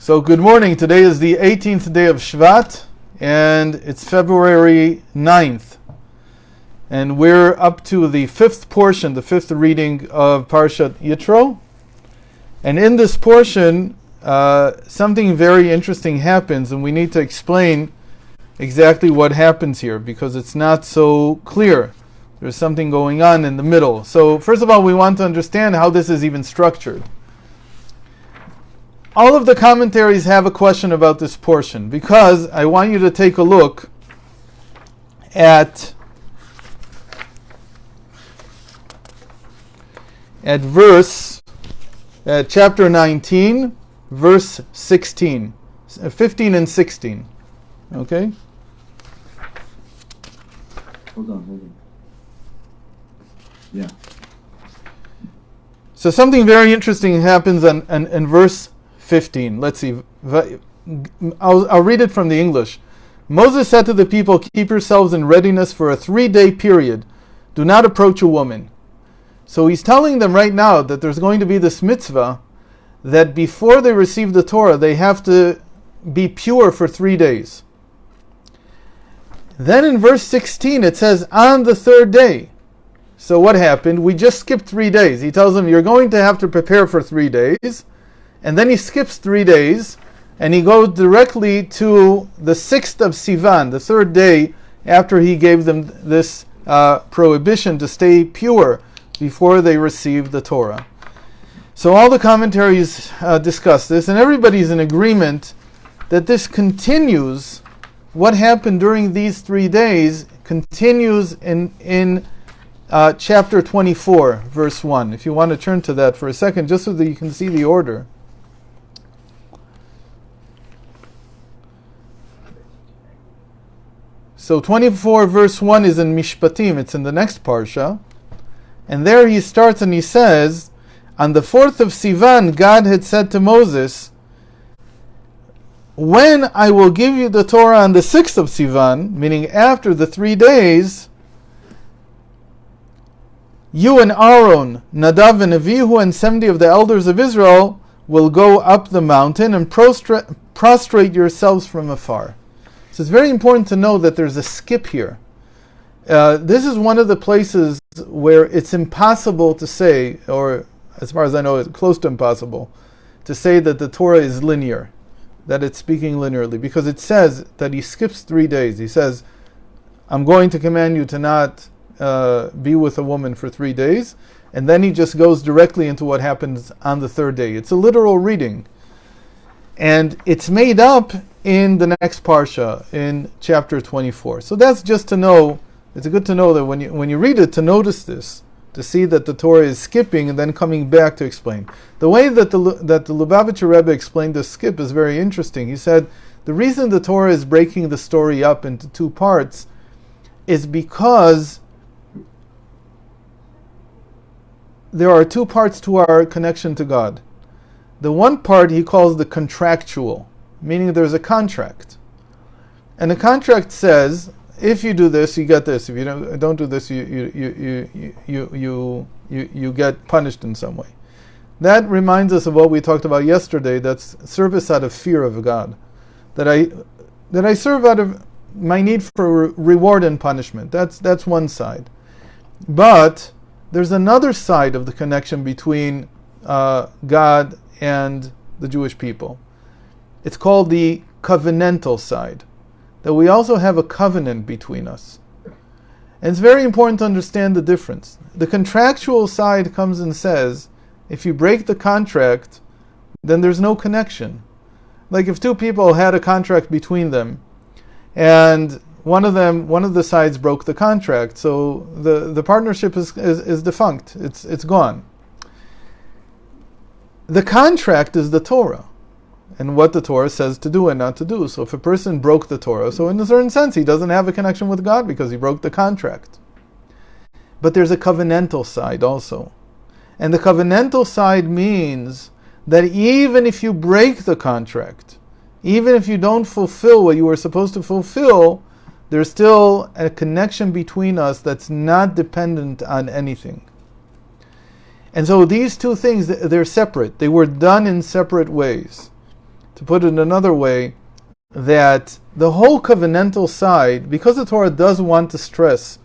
So good morning. Today is the 18th day of Shvat, and it's February 9th. And we're up to the fifth portion, the fifth reading of parashah Yitro. And in this portion, something very interesting happens, and we need to explain exactly what happens here, because it's not so clear. There's something going on in the middle. So first of all, we want to understand how this is even structured. All of the commentaries have a question about this portion, because I want you to take a look at chapter 19, verse 16, 15 and 16. Okay? Hold on. Yeah. So something very interesting happens in verse 15. Let's see. I'll read it from the English. Moses said to the people, "Keep yourselves in readiness for a 3-day period. Do not approach a woman." So he's telling them right now that there's going to be this mitzvah that before they receive the Torah, they have to be pure for 3 days. Then in verse 16 it says, on the third day. So what happened? We just skipped 3 days. He tells them, you're going to have to prepare for 3 days. And then he skips 3 days, and he goes directly to the 6th of Sivan, the third day after he gave them this prohibition to stay pure before they received the Torah. So all the commentaries discuss this, and everybody's in agreement that this continues. What happened during these 3 days continues in chapter 24, verse 1. If you want to turn to that for a second, just so that you can see the order. So 24 verse 1 is in Mishpatim, it's in the next parashah. And there he starts and he says, on the 4th of Sivan, God had said to Moses, when I will give you the Torah on the 6th of Sivan, meaning after the 3 days, you and Aaron, Nadav and Avihu, and 70 of the elders of Israel will go up the mountain and prostrate yourselves from afar. So it's very important to know that there's a skip here. This is one of the places where it's impossible to say, or as far as I know, it's close to impossible, to say that the Torah is linear, that it's speaking linearly, because it says that he skips 3 days. He says, I'm going to command you to not be with a woman for 3 days, and then he just goes directly into what happens on the third day. It's a literal reading. And it's made up in the next parsha, in chapter 24. So that's just to know, it's good to know that when you read it, to notice this, to see that the Torah is skipping and then coming back to explain. The way that the Lubavitcher Rebbe explained the skip is very interesting. He said, the reason the Torah is breaking the story up into 2 parts is because there are 2 parts to our connection to God. The one part he calls the contractual, meaning there's a contract. And the contract says, if you do this, you get this. If you don't do this, you get punished in some way. That reminds us of what we talked about yesterday. That's service out of fear of God. That I serve out of my need for reward and punishment. That's one side. But there's another side of the connection between God and the Jewish people. It's called the covenantal side, that we also have a covenant between us. And it's very important to understand the difference. The contractual side comes and says, if you break the contract, then there's no connection. Like if 2 people had a contract between them, and one of the sides broke the contract, so the partnership is defunct. It's gone. The contract is the Torah, and what the Torah says to do and not to do. So if a person broke the Torah, so in a certain sense he doesn't have a connection with God because he broke the contract. But there's a covenantal side also. And the covenantal side means that even if you break the contract, even if you don't fulfill what you were supposed to fulfill, there's still a connection between us that's not dependent on anything. And so these 2 things, they're separate. They were done in separate ways. to put it another way, that the whole covenantal side, because the Torah does want to stress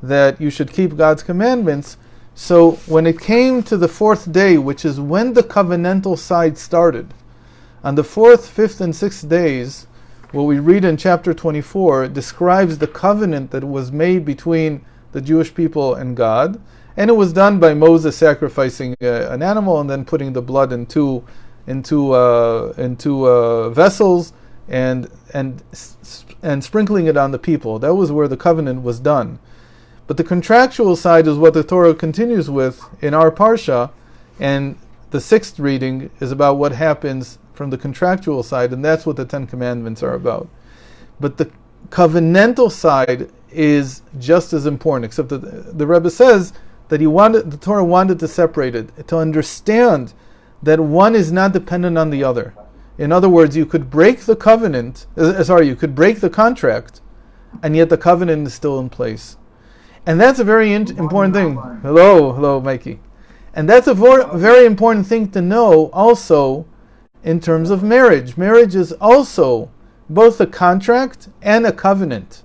that you should keep God's commandments, so when it came to the fourth day, which is when the covenantal side started, on the fourth, fifth, and sixth days, what we read in chapter 24 describes the covenant that was made between the Jewish people and God, and it was done by Moses sacrificing an animal and then putting the blood into vessels and sprinkling it on the people. That was where the covenant was done. But the contractual side is what the Torah continues with in our parashah, and the sixth reading is about what happens from the contractual side, and that's what the Ten Commandments are about. But the covenantal side is just as important, except that the Rebbe says that the Torah wanted to separate it, to understand that one is not dependent on the other. In other words, you could break the you could break the contract, and yet the covenant is still in place. And that's a very important thing. Hello, Mikey. And that's a very important thing to know also in terms of marriage. Marriage is also both a contract and a covenant.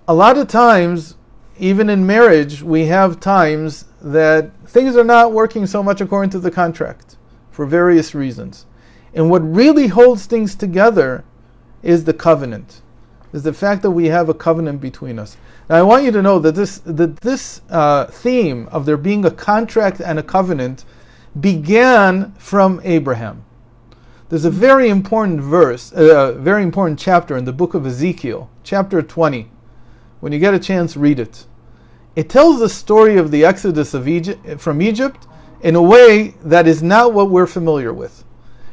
A lot of times, even in marriage, we have times that things are not working so much according to the contract for various reasons. And what really holds things together is the covenant, is the fact that we have a covenant between us. Now, I want you to know that this theme of there being a contract and a covenant began from Abraham. There's a very important very important chapter in the book of Ezekiel, chapter 20. When you get a chance, read it. It tells the story of the exodus from Egypt in a way that is not what we're familiar with.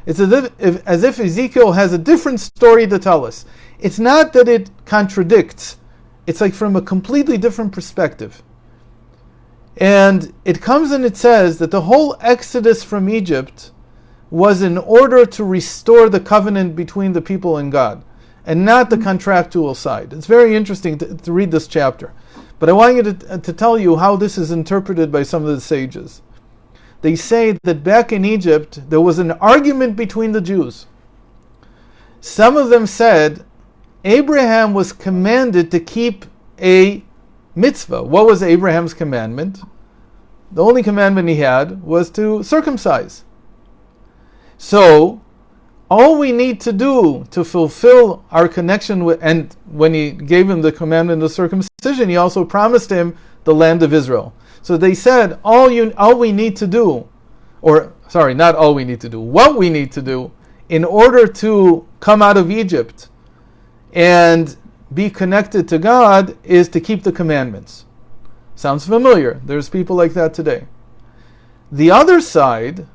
It's as if Ezekiel has a different story to tell us. It's not that it contradicts. It's like from a completely different perspective. And it comes and it says that the whole exodus from Egypt was in order to restore the covenant between the people and God, and not the contractual side. It's very interesting to read this chapter. But I want you to tell you how this is interpreted by some of the sages. They say that back in Egypt, there was an argument between the Jews. Some of them said Abraham was commanded to keep a mitzvah. What was Abraham's commandment? The only commandment he had was to circumcise. So, all we need to do to fulfill our connection with, and when he gave him the commandment of circumcision, he also promised him the land of Israel. So they said, all we need to do, not all we need to do, what we need to do in order to come out of Egypt and be connected to God is to keep the commandments. Sounds familiar. There's people like that today. The other side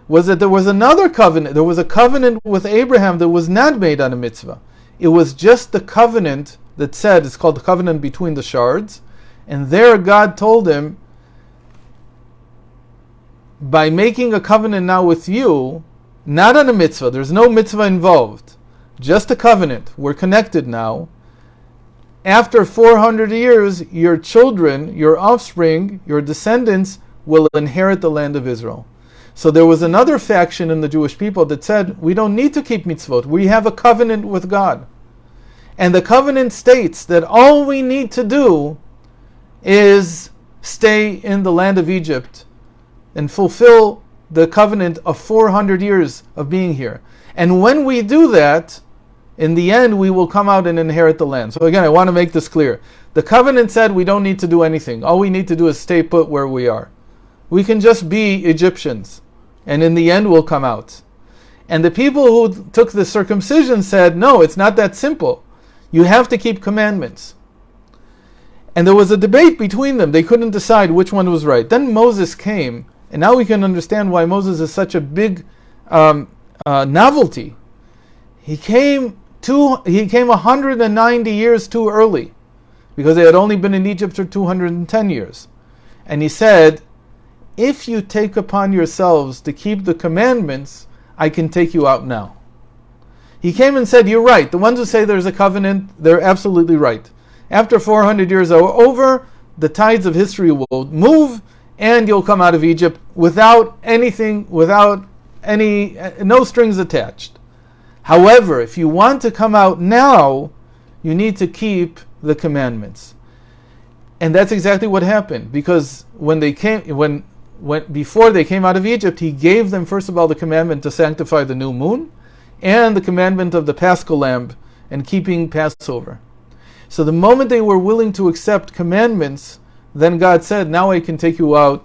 was that there was another covenant. There was a covenant with Abraham that was not made on a mitzvah. It was just the covenant that said, it's called the covenant between the shards, and there God told him, by making a covenant now with you, not on a mitzvah, there's no mitzvah involved, just a covenant, we're connected now. After 400 years, your children, your offspring, your descendants will inherit the land of Israel. So there was another faction in the Jewish people that said, we don't need to keep mitzvot, we have a covenant with God. And the covenant states that all we need to do is stay in the land of Egypt and fulfill the covenant of 400 years of being here. And when we do that, in the end, we will come out and inherit the land. So again, I want to make this clear. The covenant said we don't need to do anything. All we need to do is stay put where we are. We can just be Egyptians, and in the end, we'll come out. And the people who took the circumcision said, no, it's not that simple. You have to keep commandments. And there was a debate between them. They couldn't decide which one was right. Then Moses came, and now we can understand why Moses is such a big novelty. He came 190 years too early, because they had only been in Egypt for 210 years. And he said, if you take upon yourselves to keep the commandments, I can take you out now. He came and said, you're right. The ones who say there's a covenant, they're absolutely right. After 400 years are over, the tides of history will move, and you'll come out of Egypt without any no strings attached. However, if you want to come out now, you need to keep the commandments. And that's exactly what happened, because when before they came out of Egypt, he gave them first of all the commandment to sanctify the new moon, and the commandment of the Paschal lamb and keeping Passover. So the moment they were willing to accept commandments, then God said, now I can take you out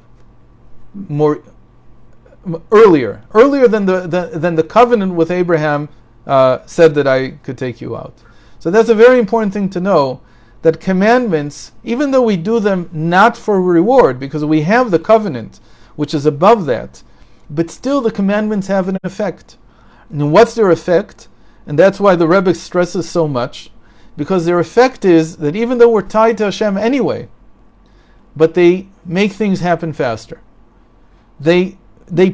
earlier than the covenant with Abraham said that I could take you out. So that's a very important thing to know, that commandments, even though we do them not for reward, because we have the covenant, which is above that, but still the commandments have an effect. And what's their effect? And that's why the Rebbe stresses so much, because their effect is that even though we're tied to Hashem anyway, but they make things happen faster. They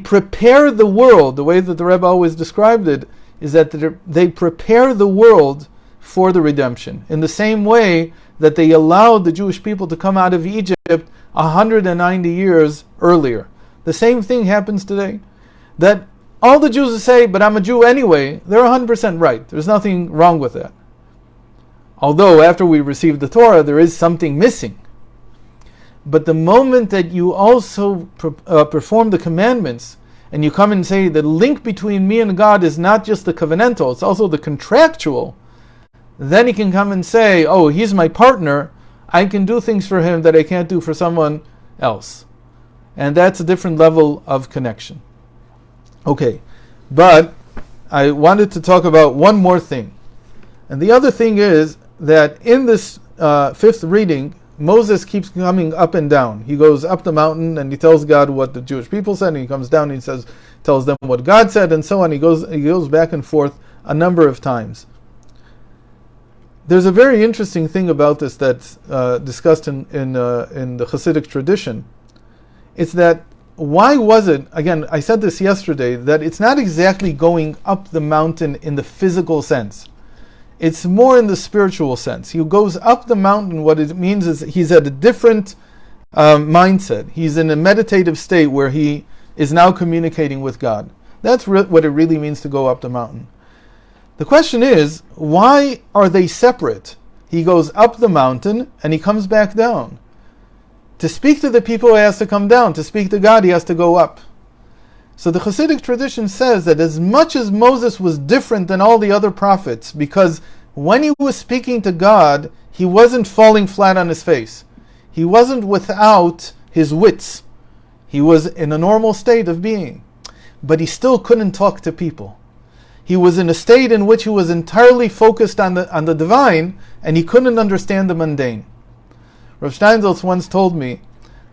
prepare the world. The way that the Rebbe always described it is that they prepare the world for the redemption, in the same way that they allowed the Jewish people to come out of Egypt 190 years earlier. The same thing happens today. That all the Jews who say, but I'm a Jew anyway, they're 100% right. There's nothing wrong with that. Although after we received the Torah, there is something missing. But the moment that you also perform the commandments, and you come and say the link between me and God is not just the covenantal, it's also the contractual, then he can come and say, oh, he's my partner, I can do things for him that I can't do for someone else. And that's a different level of connection. Okay, but I wanted to talk about one more thing. And the other thing is that in this fifth reading, Moses keeps coming up and down. He goes up the mountain and he tells God what the Jewish people said, and he comes down and he tells them what God said, and so on. He goes back and forth a number of times. There's a very interesting thing about this that's discussed in the Hasidic tradition. It's that, why was it, again, I said this yesterday, that it's not exactly going up the mountain in the physical sense. It's more in the spiritual sense. He goes up the mountain, what it means is he's at a different mindset. He's in a meditative state where he is now communicating with God. That's what it really means to go up the mountain. The question is, why are they separate? He goes up the mountain and he comes back down. To speak to the people, he has to come down. To speak to God, he has to go up. So the Hasidic tradition says that as much as Moses was different than all the other prophets, because when he was speaking to God, he wasn't falling flat on his face. He wasn't without his wits. He was in a normal state of being. But he still couldn't talk to people. He was in a state in which he was entirely focused on the divine, and he couldn't understand the mundane. Rav Steinsaltz once told me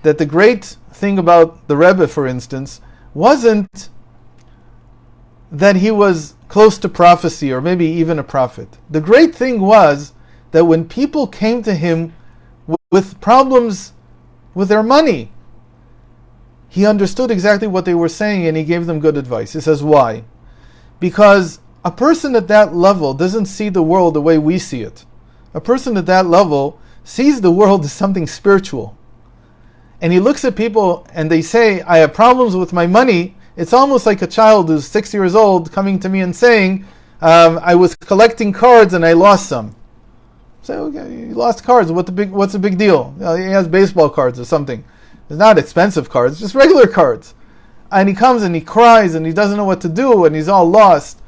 that the great thing about the Rebbe, for instance, wasn't that he was close to prophecy or maybe even a prophet. The great thing was that when people came to him with problems with their money, he understood exactly what they were saying and he gave them good advice. He says, why? Because a person at that level doesn't see the world the way we see it. A person at that level sees the world as something spiritual. And he looks at people and they say, I have problems with my money. It's almost like a child who's 6 years old coming to me and saying, I was collecting cards and I lost some. Say, okay, you lost cards. What's the big deal? He has baseball cards or something. It's not expensive cards, just regular cards. And he comes and he cries and he doesn't know what to do and he's all lost.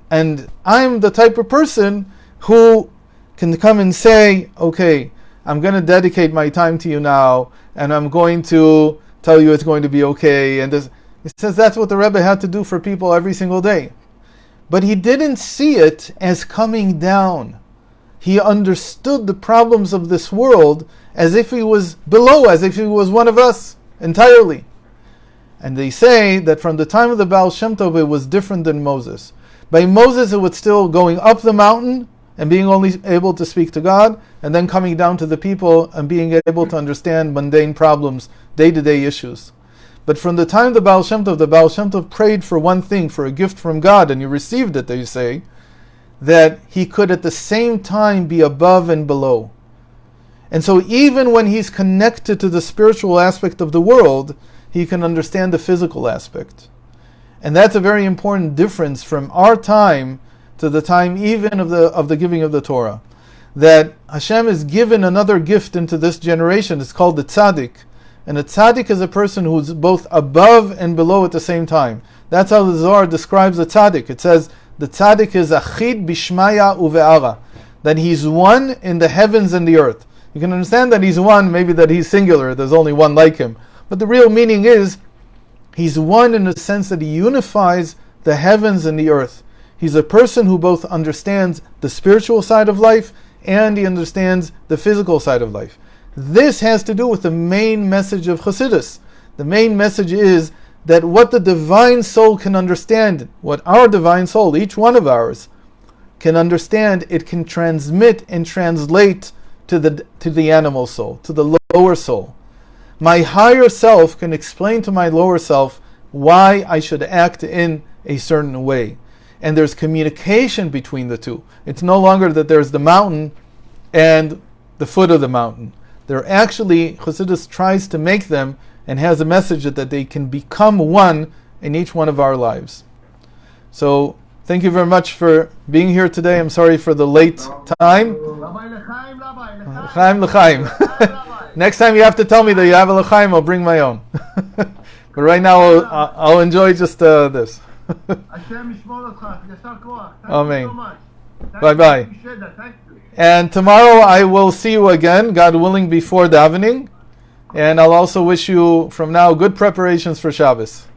And I'm the type of person who can come and say, okay, I'm going to dedicate my time to you now, and I'm going to tell you it's going to be okay. And he says that's what the Rebbe had to do for people every single day. But he didn't see it as coming down. He understood the problems of this world as if he was below, as if he was one of us entirely. And they say that from the time of the Ba'al Shem Tov, it was different than Moses. By Moses, it was still going up the mountain and being only able to speak to God, and then coming down to the people and being able to understand mundane problems, day-to-day issues. But from the time of the Ba'al Shem Tov prayed for one thing, for a gift from God, and he received it, they say, that he could at the same time be above and below. And so even when he's connected to the spiritual aspect of the world, he can understand the physical aspect. And that's a very important difference from our time to the time even of the giving of the Torah. That Hashem has given another gift into this generation. It's called the tzaddik. And a tzaddik is a person who's both above and below at the same time. That's how the Zohar describes the tzaddik. It says, the tzaddik is achid bishmaya uve'ara. That he's one in the heavens and the earth. You can understand that he's one, maybe that he's singular, there's only one like him. But the real meaning is, he's one in the sense that he unifies the heavens and the earth. He's a person who both understands the spiritual side of life and he understands the physical side of life. This has to do with the main message of Chassidus. The main message is that what the divine soul can understand, what our divine soul, each one of ours, can understand, it can transmit and translate to the animal soul, to the lower soul. My higher self can explain to my lower self why I should act in a certain way. And there's communication between the two. It's no longer that there's the mountain and the foot of the mountain. They're actually, Chassidus tries to make them and has a message that they can become one in each one of our lives. So, thank you very much for being here today. I'm sorry for the late time. L'chaim, l'chaim. Next time you have to tell me that you have a l'chaim, I'll bring my own. But right now I'll enjoy just this. Amen. Bye-bye. And tomorrow I will see you again, God willing, before davening. And I'll also wish you from now good preparations for Shabbos.